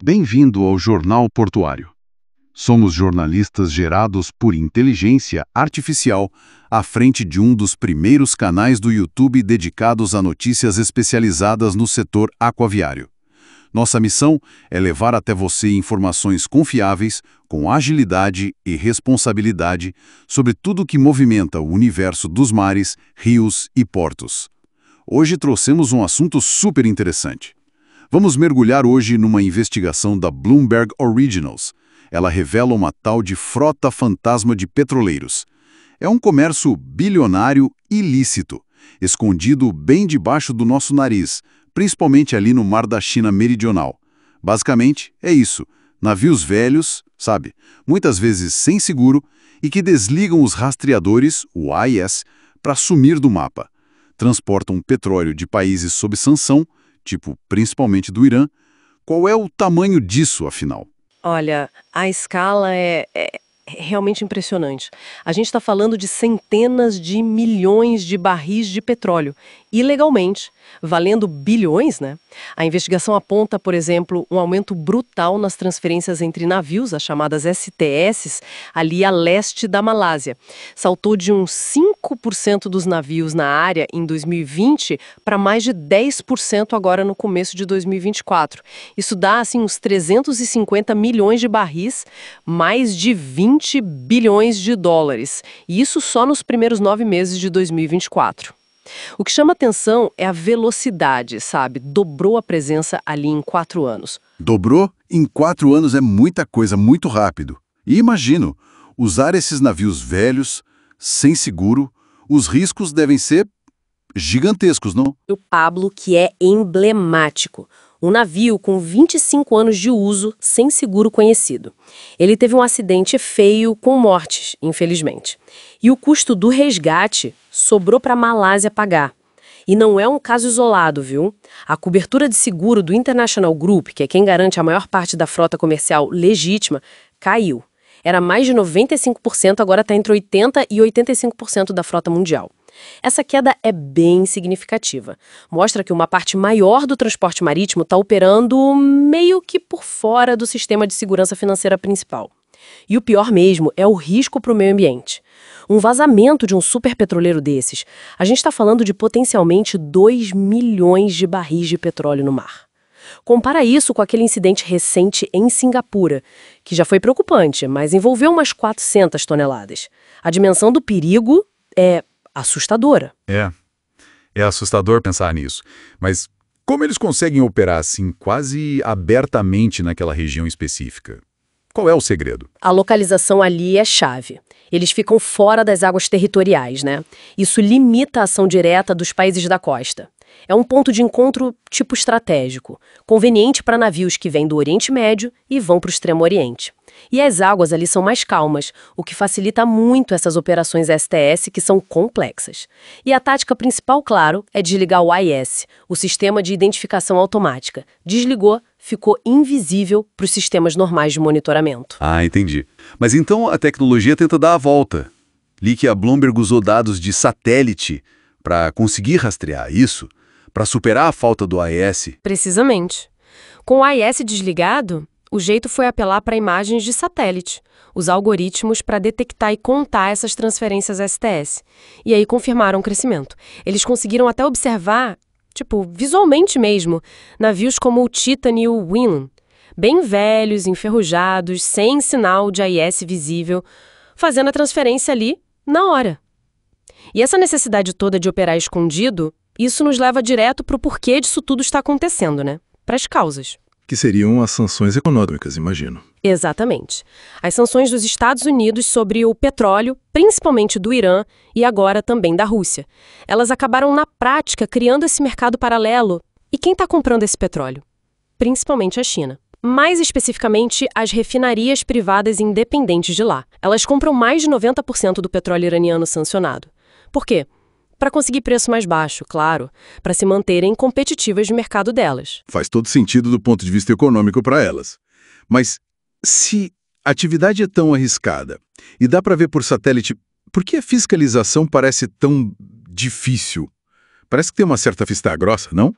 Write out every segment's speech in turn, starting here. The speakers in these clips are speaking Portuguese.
Bem-vindo ao Jornal Portuário. Somos jornalistas gerados por inteligência artificial à frente de um dos primeiros canais do YouTube dedicados a notícias especializadas no setor aquaviário. Nossa missão é levar até você informações confiáveis, com agilidade e responsabilidade sobre tudo que movimenta o universo dos mares, rios e portos. Hoje trouxemos um assunto super interessante. Vamos mergulhar hoje numa investigação da Bloomberg Originals. Ela revela uma tal de frota fantasma de petroleiros. É um comércio bilionário ilícito, escondido bem debaixo do nosso nariz, principalmente ali no Mar da China Meridional. Basicamente, é isso. Navios velhos, sabe, muitas vezes sem seguro, e que desligam os rastreadores, o AIS, para sumir do mapa. Transportam petróleo de países sob sanção, tipo principalmente do Irã. Qual é o tamanho disso, afinal? Olha, a escala é realmente impressionante. A gente está falando de centenas de milhões de barris de petróleo, ilegalmente, valendo bilhões, né? A investigação aponta, por exemplo, um aumento brutal nas transferências entre navios, as chamadas STS, ali a leste da Malásia. Saltou de uns 5% dos navios na área em 2020 para mais de 10% agora no começo de 2024. Isso dá, assim, uns 350 milhões de barris, mais de 20 bilhões de dólares. E isso só nos primeiros 9 meses de 2024. O que chama atenção é a velocidade, sabe? Dobrou a presença ali em 4 anos. Dobrou? Em 4 anos é muita coisa, muito rápido. E imagino, usar esses navios velhos, sem seguro, os riscos devem ser gigantescos, não? O Pablo, que é emblemático. Um navio com 25 anos de uso, sem seguro conhecido. Ele teve um acidente feio com mortes, infelizmente. E o custo do resgate sobrou para a Malásia pagar. E não é um caso isolado, viu? A cobertura de seguro do International Group, que é quem garante a maior parte da frota comercial legítima, caiu. Era mais de 95%, agora está entre 80% e 85% da frota mundial. Essa queda é bem significativa. Mostra que uma parte maior do transporte marítimo está operando meio que por fora do sistema de segurança financeira principal. E o pior mesmo é o risco para o meio ambiente. Um vazamento de um superpetroleiro desses, a gente está falando de potencialmente 2 milhões de barris de petróleo no mar. Compara isso com aquele incidente recente em Singapura, que já foi preocupante, mas envolveu umas 400 toneladas. A dimensão do perigo é assustadora. É assustador pensar nisso. Mas como eles conseguem operar assim quase abertamente naquela região específica? Qual é o segredo? A localização ali é chave. Eles ficam fora das águas territoriais, né? Isso limita a ação direta dos países da costa. É um ponto de encontro tipo estratégico, conveniente para navios que vêm do Oriente Médio e vão para o Extremo Oriente. E as águas ali são mais calmas, o que facilita muito essas operações STS que são complexas. E a tática principal, claro, é desligar o AIS, o Sistema de Identificação Automática. Desligou, ficou invisível para os sistemas normais de monitoramento. Ah, entendi. Mas então a tecnologia tenta dar a volta. Li que a Bloomberg usou dados de satélite para conseguir rastrear isso, para superar a falta do AIS. Precisamente. Com o AIS desligado, o jeito foi apelar para imagens de satélite, usar algoritmos para detectar e contar essas transferências STS. E aí confirmaram o crescimento. Eles conseguiram até observar, visualmente mesmo, navios como o Titan e o Winland, bem velhos, enferrujados, sem sinal de AIS visível, fazendo a transferência ali na hora. E essa necessidade toda de operar escondido, isso nos leva direto para o porquê disso tudo está acontecendo, né? Para as causas. Que seriam as sanções econômicas, imagino. Exatamente. As sanções dos Estados Unidos sobre o petróleo, principalmente do Irã e agora também da Rússia. Elas acabaram, na prática, criando esse mercado paralelo. E quem está comprando esse petróleo? Principalmente a China. Mais especificamente, as refinarias privadas independentes de lá. Elas compram mais de 90% do petróleo iraniano sancionado. Por quê? Para conseguir preço mais baixo, claro, para se manterem competitivas no mercado delas. Faz todo sentido do ponto de vista econômico para elas. Mas se a atividade é tão arriscada e dá para ver por satélite, por que a fiscalização parece tão difícil? Parece que tem uma certa vista grossa, não?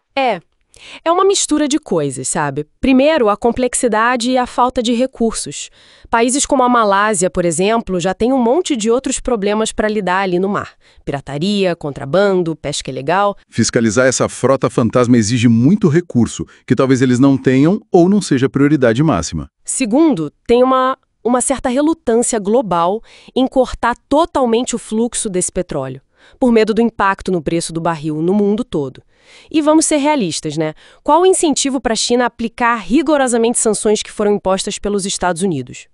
É uma mistura de coisas, sabe? Primeiro, a complexidade e a falta de recursos. Países como a Malásia, por exemplo, já têm um monte de outros problemas para lidar ali no mar. Pirataria, contrabando, pesca ilegal. Fiscalizar essa frota fantasma exige muito recurso, que talvez eles não tenham ou não seja prioridade máxima. Segundo, tem uma certa relutância global em cortar totalmente o fluxo desse petróleo, por medo do impacto no preço do barril no mundo todo. E vamos ser realistas, né? Qual o incentivo para a China aplicar rigorosamente sanções que foram impostas pelos Estados Unidos?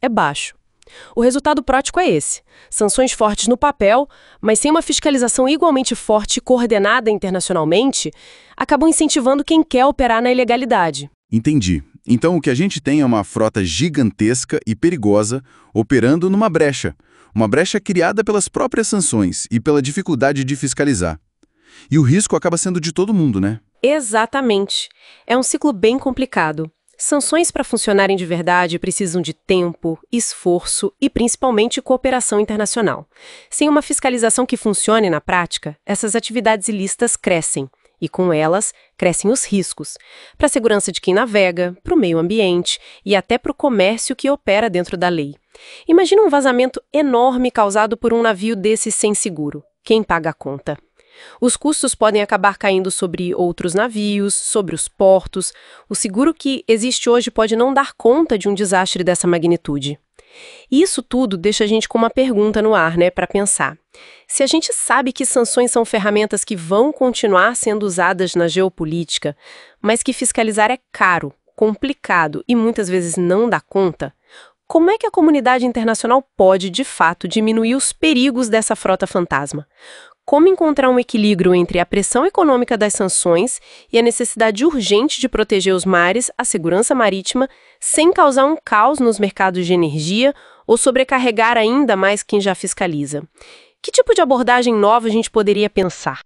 É baixo. O resultado prático é esse. Sanções fortes no papel, mas sem uma fiscalização igualmente forte e coordenada internacionalmente, acabam incentivando quem quer operar na ilegalidade. Entendi. Então o que a gente tem é uma frota gigantesca e perigosa operando numa brecha. Uma brecha criada pelas próprias sanções e pela dificuldade de fiscalizar. E o risco acaba sendo de todo mundo, né? Exatamente. É um ciclo bem complicado. Sanções para funcionarem de verdade precisam de tempo, esforço e principalmente cooperação internacional. Sem uma fiscalização que funcione na prática, essas atividades ilícitas crescem. E com elas, crescem os riscos. Para a segurança de quem navega, para o meio ambiente e até para o comércio que opera dentro da lei. Imagina um vazamento enorme causado por um navio desse sem seguro. Quem paga a conta? Os custos podem acabar caindo sobre outros navios, sobre os portos. O seguro que existe hoje pode não dar conta de um desastre dessa magnitude. E isso tudo deixa a gente com uma pergunta no ar, né, para pensar. Se a gente sabe que sanções são ferramentas que vão continuar sendo usadas na geopolítica, mas que fiscalizar é caro, complicado e muitas vezes não dá conta, como é que a comunidade internacional pode, de fato, diminuir os perigos dessa frota fantasma? Como encontrar um equilíbrio entre a pressão econômica das sanções e a necessidade urgente de proteger os mares, a segurança marítima, sem causar um caos nos mercados de energia ou sobrecarregar ainda mais quem já fiscaliza? Que tipo de abordagem nova a gente poderia pensar?